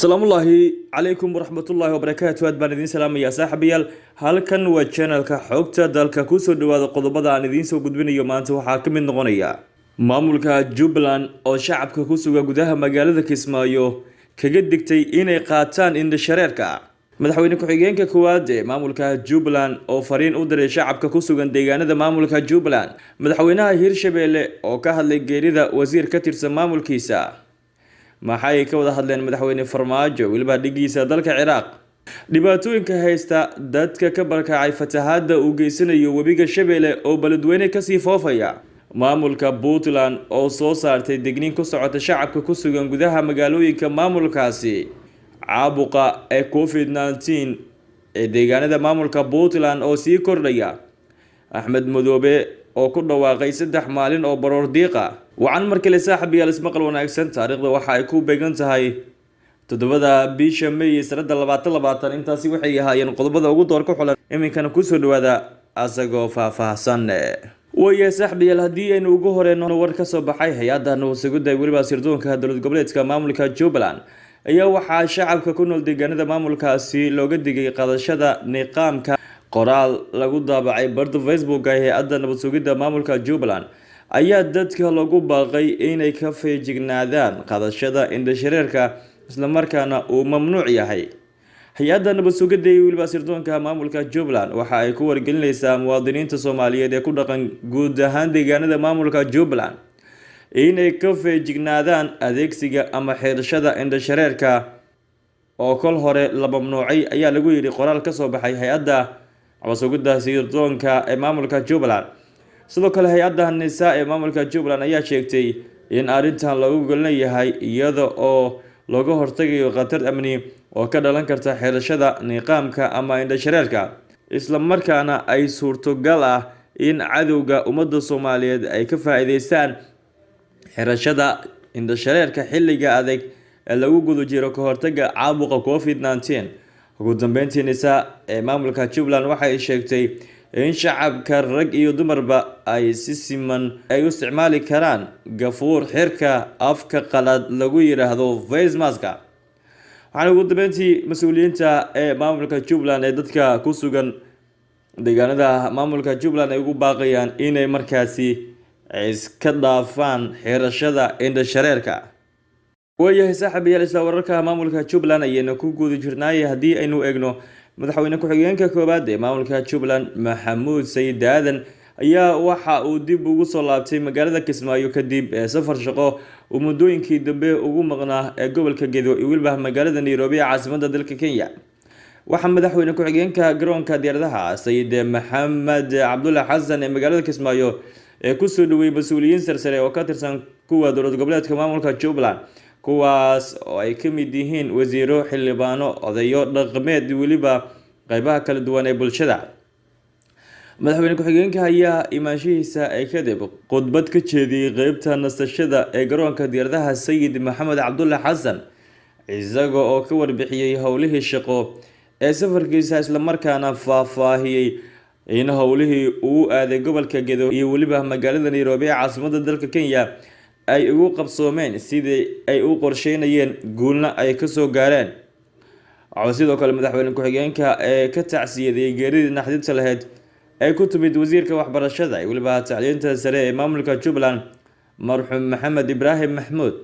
asalaamullaahi calaykum waraxmatullaahi wabarakaatu aad baan idiin salaamayaa saaxiibayaal halkan waa channelka xogta dalka kusoo dhawaada qodobada aan idiin soo gudbinayo maanta waxaa ka mid noqonaya maamulka Jubbaland oo shacabka ku sugan gudaha magaalada Kismaayo kaga digtay inay qaataan indhashareerka madaxweyne ku-xigeenka koowaad ee maamulka Jubbaland oo fariin u diray shacabka ku sugan deegaanada maamulka Jubbaland madaxweynaha Hirshabelle oo ka hadlay geerida wasiir ka tirsan maamulkiisa maxay ka wada hadleen madaxweyne Farmaajo waliba dhigiisa dalka Ciraaq dhibaatooyinka haysta dadka ka barkacay fatahaada uu geysanayo webiga Shabeelle oo baladweyne ka sii foofaya maamulka Puntland oo soo saartay digniin ku socota shacabka ku sugan gudaha magaalooyinka maamulkaasi caabuqa ee COVID-19 ee deegaanada maamulka Puntland oo sii kordhaya Axmed Madoobe oo ku dhawaaqay 3 maalin oo baroor diiqa waxaan markale saaxiibayaal ismaqal wanaagsan taariikhda waxa ay ku beegan tahay 7 bisha May sanada 2020 intaasi waxay ahaayeen qodobada ugu doorka xulan iminkana ku soo dhawaada asagoo faahfaahsan way saaxiibayaal hadii aynu ugu horeyno war ka soo baxay hay'adda nabadgelyada waliba sirdoonka dowlad goboleedka maamulka Jubbaland ayaa waxa shacabka ku nool deegaanada maamulkaasi looga digay qaadashada niqaamka qoraal lagu daabacay barta Facebook ee hay'adda nabadgelyada maamulka Jubbaland ayaa dadka lagu baaqay inay ka feejignaadaan qaadashada indhashareerka isla markaana uu mamnuuc yahay hay'adda nabadgelyada waliba sirdoonka maamulka Jubbaland waxa ay ku wargelinaysaa muwaadiniinta Soomaaliyeed ee ku dhaqan guud ahaan deegaanada maamulka Jubbaland inay ka feejignaadaan adeegsiga ama xirashada indhashareerka oo kol hore la mamnuucay ayaa lagu yiri qoraal ka soo baxay hay'adda nabadgelyada sirdoonka ee maamulka Jubbaland sidoo kale hay'adda NISA ee maamulka Jubbaland ayaa sheegtay in arrintan lagu golnayahay iyada oo looga hortagayo khatar amni oo ka dhalan karta xirashada niqaamka ama indhashareerka isla markaana ay suurtogal ah in cadowga ummadda Soomaaliyeed ay ka faa'iideystaan xirashada indhashareerka xilliga adag ee lagu gudo jiro ka hortaga caabuqa COVID-19 ugu dambeyntii NISA ee maamulka Jubbaland waxay sheegtay in shacabka rag iyo dumarba ay si siman ay u isticmaali karaan gafuur xirka afka qalad lagu yiraahdo face mask waxaan ugu dambeyntii mas'uuliyiinta ee maamulka Jubbaland ee dadka ku sugan deegaanada maamulka Jubbaland ay ugu baaqayaan inay markaasi iska dhaafaan xirashada indhashareerka waayahay saaxiibayaal isla wararka maamulka Jubbaland ayayna ku guudi jirnay hadii aynu eegno madaxweyne ku-xigeenka koowaad ee maamulka Jubbaland Maxamuud Sayid Aadan ayaa waxa uu dib ugu soo laabtay magaalada Kismaayo kadib safar shaqo oo muddooyinkii dambe ugu maqnaa ee gobolka Gedo iyo waliba magaalada Nairobi ee caasimadda dalka Kenya waxa madaxweyne ku-xigeenka garoonka diyaaradaha Sayid Maxamed Cabdulla Xasan ee magaalada Kismaayo ee ku soo dhaweeyay mas'uuliyiin sarsare oo ka tirsan kuwa dowlad goboleedka maamulka Jubbaland kuwaas oo ay ka mid yihiin wasiiro xildhibaano odayo dhaqameed waliba qaybaha kala duwan ee bulshada madaxweyne ku-xigeenka ayaa imaanshihiisa ay kadib khudbad ka jeediyay qaybta nasashada ee garoonka diyaaradaha Sayid Maxamed Cabdulla Xasan isaga oo ka warbixiyay howlihii shaqo ee safarkiisa isla markaana faahfaahiyay in howlihii uu aaday gobolka Gedo iyo waliba magaalada Nairobi ee caasimadda dalka Kenya ay ugu qabsoomeen sidii ay u qorsheynayeen guulna ay ka soo gaareen sidoo kale madaxweyne ku-xigeenka ee ka tacsiyaday geeridii naxdinta lahayd ay ku timid wasiirka waxbarashada iyo waliba tacliinta sare ee maamulka Jubbaland marxuum Maxamed Ibraahim Maxmuud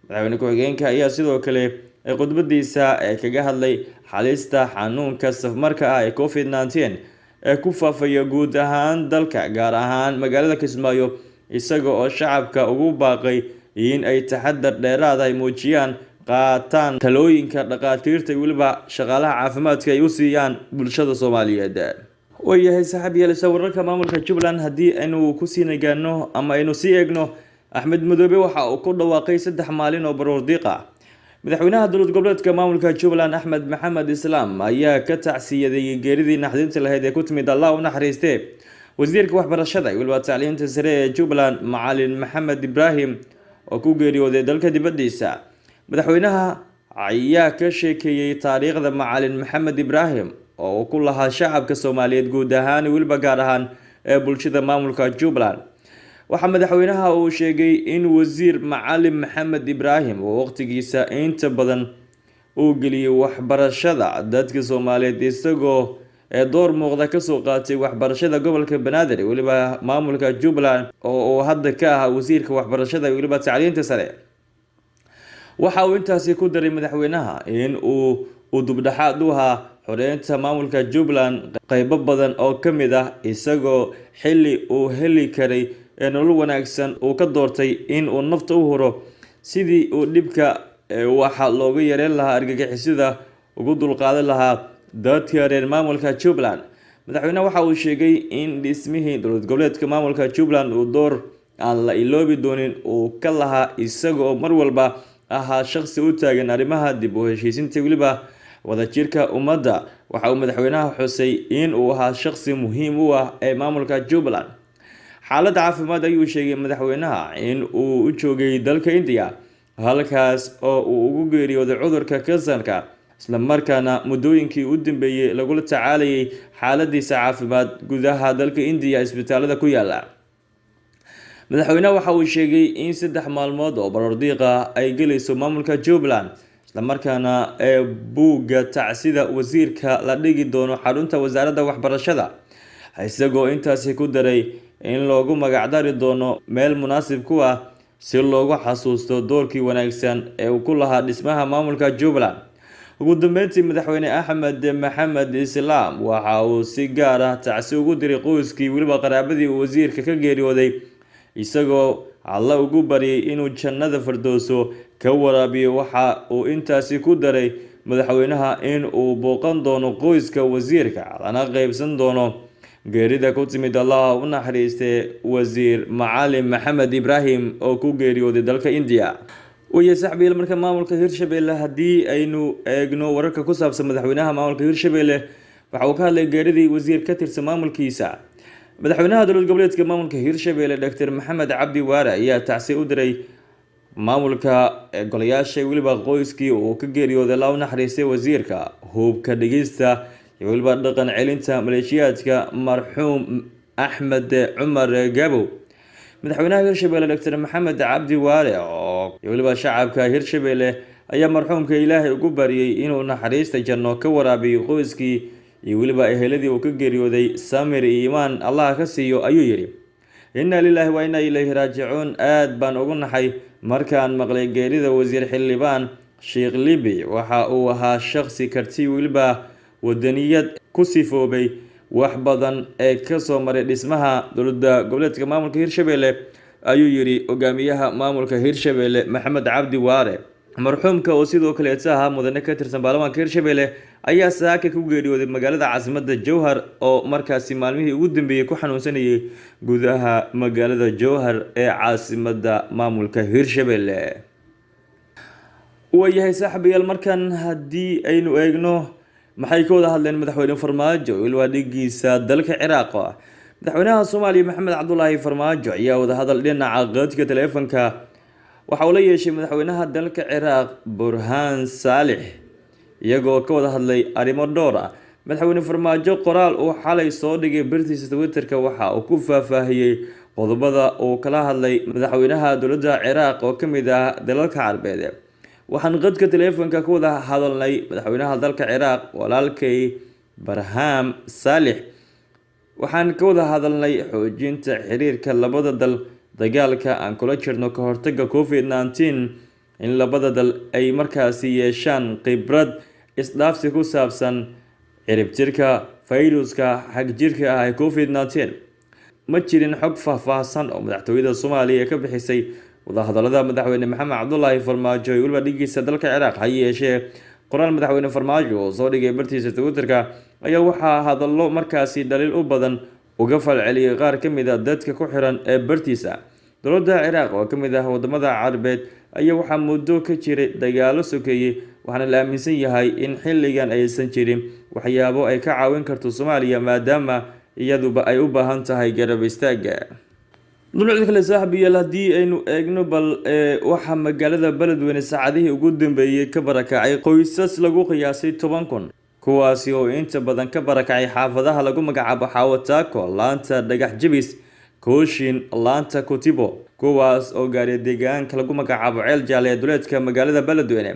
madaxweyne ku-xigeenka ayaa sidoo kale khudbadiisa kaga hadlay xalista xanuunka safmarka ah ee COVID-19 ee ku faafaya guud ahaan dalka gaar ahaan magaalada Kismaayo isaga oo shacabka ugu baaqay in ay taxadar dheeraad ah muujiyaan qaataan talooyinka dhaqaatiirta waliba shaqaalaha caafimaadka ay u siiyaan bulshada Soomaaliyeed waayahay saaxiibayaal wararka maamulka Jubbaland hadii aynu ku sii nagaano ama aynu sii eegno Axmed Madoobe waxa uu ku dhawaaqay 3 maalin oo baroor diiqa madaxweynaha dowlad goboleedka maamulka Jubbaland Axmed Maxamed Islaam ayaa ka tacsiyaday geeridii naxdinta lahayd ee ku timid Allah u naxariistay wasiirka waxbarashada iyo waliba tacliinta sare ee Jubbaland Macalin Maxamed Ibraahim oo ku geeriyooday dalka dibadiisa madaxweynaha ayaa ka sheekeeyay taariikhda Macalin Maxamed Ibraahim oo ku lahaa shacabka Soomaaliyeed guud ahaan iyo waliba gaar ahaan ee bulshada maamulka Jubbaland waxa madaxweynaha uu sheegay in wasiir Macalin Maxamed Ibraahim oo waqtigiisa inta badan uu geliyey waxbarashada dadka Soomaaliyeed isagoo door muuqda ka soo qaatay waxbarashada gobolka Banaadir waliba maamulka Jubbaland oo hadda ka ah wasiirka waxbarashada waliba tacliinta sare. waxa uu intaasi ku daray madaxweynaha in uu dubdhaxaad u ahaa xoreynta maamulka Jubbaland qaybo badan oo ka mid ah isagoo xilli uu heli karay nolol wanaagsan uu ka doortay in uu nafta u huro sidii uu dhibka waxa looga yareyn lahaa argagixisada ugu dulqaadan lahaa dadka reer maamulka Jubbaland. madaxweynaha waxa uu sheegay in dhismihii dowlad goboleedka maamulka Jubbaland uu door aan la iloobi doonin uu ka lahaa isagoo mar walba ahaa shakhsi u taagan arrimaha dib u heshiisiinta waliba wadajirka ummadda. waxa uu madaxweynaha xusay in uu ahaa shakhsi muhiim u ah ee maamulka Jubbaland. xaaladda caafimaad ayuu sheegay madaxweynaha in uu u joogay dalka India halkaas oo uu ugu geeriyooday cudurka kansarka isla markaana muddooyinkii u dambeeyay lagula tacaalayay xaaladiisa caafimaad gudaha dalka India isbitaalada ku yaala. madaxweynaha waxa uu sheegay in 3 maalmood oo barordiiqa ay galayso maamulka Jubbaland isla markaana buugga tacsida wasiirka la dhigi doono xarunta wasaaradda waxbarashada isagoo intaasi ku daray in loogu magac dari doono meel munaasib ku ah si loogu xasuusto doorkii wanaagsan ee uu ku lahaa dhismaha maamulka Jubbaland. ugu dambeyntii madaxweyne Axmed Maxamed Islaam waxa uu si gaar ah tacsi ugu diray qoyskii waliba qaraabadii uu wasiirka ka geeriyooday isagoo alla ugu baryay inuu jannada firdowso ka waraabiyo. waxa uu intaasi ku daray madaxweynaha in uu booqan doono qoyska wasiirka lana qaybsan doono geerida ku timid Allah u naxariistay wasiir Macalin Maxamed Ibrahim oo ku geeriyooday dalka India. ويا صاحبي marka maamulka Hirshabelle hadii aynu eegno wararka ku saabsan madaxweynaha maamulka Hirshabelle waxa uu ka hadlay geeridii wasiir ka tirsan maamulkiisa. madaxweynaha dowlad goboleedka maamulka Hirshabelle Dr. Maxamed Cabdi Waare ayaa tacsi u diray maamulka golayaasha waliba qoyskii oo ka geeriyooday Allah u naxariistay wasiirka hubka dhigista iyo waliba dhaqan celinta maleeshiyaadka marxuum Axmed Cumar Gabo. madaxweynaha Hirshabelle Dr. Maxamed Cabdi Waare oo waliba shacabka Hirshabelle ayaa marxuumka Ilaahay ugu bariyay inuu naxariista janno ka waraabiyo qoyskii iyo waliba eheladii uu ka geeriyooday samir iyo iimaan Allah ka siiyo ayuu yiri. inna lillahi wa inna ilayhi raaji'uun. aad baan ugu naxay markaan maqlay geerida wasiir xildhibaan Sheikh Libi. waxa uu ahaa shakhsi karti waliba wadaniyad ku sifoobay wax badan ee ka soo maray dhismaha dowladda goboleedka maamulka Hirshabelle ayuu yiri hogaamiyaha maamulka Hirshabelle Maxamed Cabdi Waare. marxuumka oo sidoo kale ahaa mudane ka tirsan baarlamaanka Hirshabelle ayaa saaka ku geeriyooday magaalada caasimadda Jowhar oo markaasi maalmihii ugu dambeeyay ku xanuunsanayay gudaha magaalada Jowhar ee caasimadda maamulka Hirshabelle. wayahay saaxiibayaal markan hadii aynu eegno maxay ka wada hadleen madaxweyne Farmaajo ilaa dhigiisa dalka Ciraaq. madaxweynaha Soomaaliya Maxamed Cabdullaahi Farmaajo ayaa wada hadal dhinaca qadka taleefanka waxa uu la yeeshay madaxweynaha dalka Ciraaq Burhaan Saalix iyagoo ka wada hadlay arrimo dhowr ah. madaxweyne Farmaajo qoraal uu xalay soo dhigay bartiisa Twitterka waxa uu ku faahfaahiyay qodobada uu kala hadlay madaxweynaha dowladda Ciraaq oo ka mid ah dalalka Carbeed. waxaan qadka taleefanka ku wada hadalnay madaxweynaha dalka Ciraaq walaalkay Burhaan Saalix. waxaan ka wada hadalnay xoojinta xiriirka labada dal, dagaalka aan kula jirno ka hortagga COVID-19, in labada dal ay markaasi yeeshaan khibrad isdhaafsi ku saabsan ciribtirka fayruuska xagjirka ah ee COVID-19. ma jirin xog faahfaahsan oo madaxtooyada Soomaaliya ka bixisay wada hadalada madaxweyne Maxamed Cabdullaahi Farmaajo iyo waliba dhigiisa dalka Ciraaq. ha yeeshee qoraal madaxweyne Farmaajo oo soo dhigay bartiisa Twitterka ayaa waxaa hadallo markaasi dhaliil u badan uga falceliyay qaar ka mid ah dadka ku xiran ee bartiisa. dowladda Ciraaq oo ka mid ah wadamada Carbeed ayaa waxaa muddo ka jiray dagaalo sokeeyay waxaana la aaminsan yahay in xilligan aysan jirin waxyaabo ay ka caawin karto Soomaaliya maadaama iyaduba ay u baahan tahay garab istaaga. dowladda kale saaxiibayaal hadii aynu eegno bal waxa magaalada Beledweyne saacadihii ugu dambeeyay ka barakacay qoysas lagu qiyaasay 10,000 kuwaasi oo inta badan ka barakacay xaafadaha lagu magacaabo Xawataako, Laanta Dhagax Jabis, Kooshin, Laanta Kutibo, kuwaas oo gaaray deegaanka lagu magacaabo Ceel Jaale ee duleedka magaalada Beledweyne.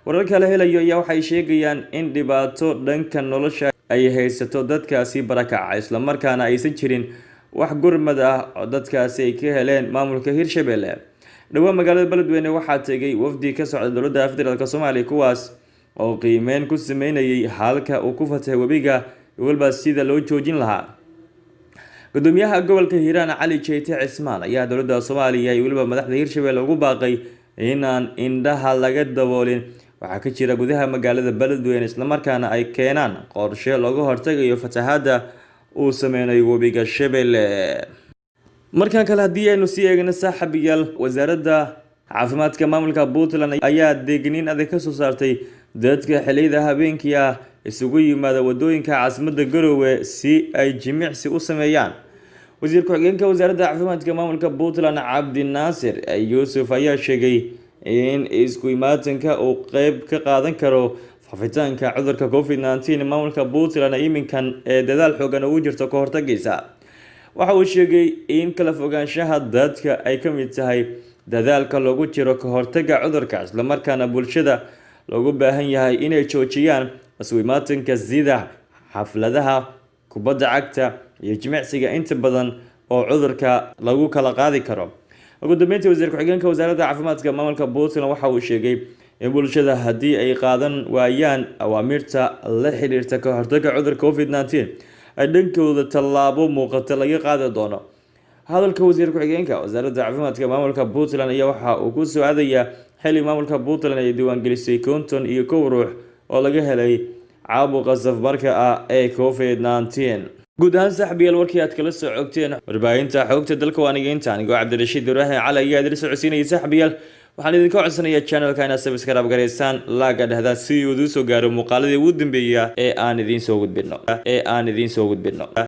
wararka la helayo ayaa waxay sheegayaan in dhibaato dhanka nolosha ay haysato dadkaasi barakaca isla markaana aysan jirin wax gurmad ah oo dadkaasi ay ka heleen maamulka Hirshabelle. dhawaan magaalada Beledweyne waxaa tegay wafdi ka socda dowladda federaalka Soomaaliya kuwaas oo qiimeyn ku sameynayay halka uu ku fatay webiga walba sida loo joojin lahaa. gudoomiyaha gobolka Hiiraan Cali Jeyti Cismaan ayaa dowladda Soomaaliya iyo waliba madaxda Hirshabelle ugu baaqay inaan indhaha laga daboolin waxaa ka jira gudaha magaalada Beledweyne isla markaana ay keenaan qorshe looga hortagayo fatahaada uu sameynayo webiga Shabeelle. markan kale haddii aynu sii eegno saaxiibayaal, wasaaradda caafimaadka maamulka Puntland ayaa deegniin adag ka soo saartay dadka xilliyada habeenkii ah isugu yimaada wadooyinka caasimadda Garowe si ay jimicsi u sameeyaan. wasiir ku-xigeenka wasaaradda caafimaadka maamulka Puntland Cabdi Naasir Yuusuf ayaa sheegay in isku imaatanka uu qayb ka qaadan karo faafitaanka cudurka COVID-19 maamulka Puntland iminkan ee dadaal xoogan ugu jirto ka hortagaysa. waxa uu sheegay in kala fogaanshaha dadka ay ka mid tahay dadaalka lagu jiro ka hortagga cudurka isla markaana bulshada loogu baahan yahay inay joojiyaan isku imaatanka sida xafladaha kubadda cagta iyo jimicsiga inta badan oo cudurka lagu kala qaadi karo. ugu dambeyntii wasiir ku-xigeenka wasaaradda caafimaadka maamulka Puntland waxa uu sheegay in bulshada haddii ay qaadan waayaan awaamirta la xiriirta ka hortagga cudurka COVID-19 ay dhankooda tallaabo muuqata laga qaadi doono. hadalka wasiir ku-xigeenka wasaaradda caafimaadka maamulka Puntland ayaa waxa uu ku soo aadayaa xilli maamulka Puntland ay diiwaangelisay 51 ruux oo laga helay caabuqa safmarka ah ee COVID-19. guud ahaan saaxiibayaal warkii aad kala soo cogteen warbaahinta xogta dalka waa aniga anigoo Cabdirashiid Ibraahim Cali ayaa idin soo codsiinayay saaxiibayaal. waxaan idinka codsanayaa channelka inaad subscribe gareysaan laga dhahda si uu u soo gaaro muuqaaladii ugu dambeeyay ee aan idiin soo gudbino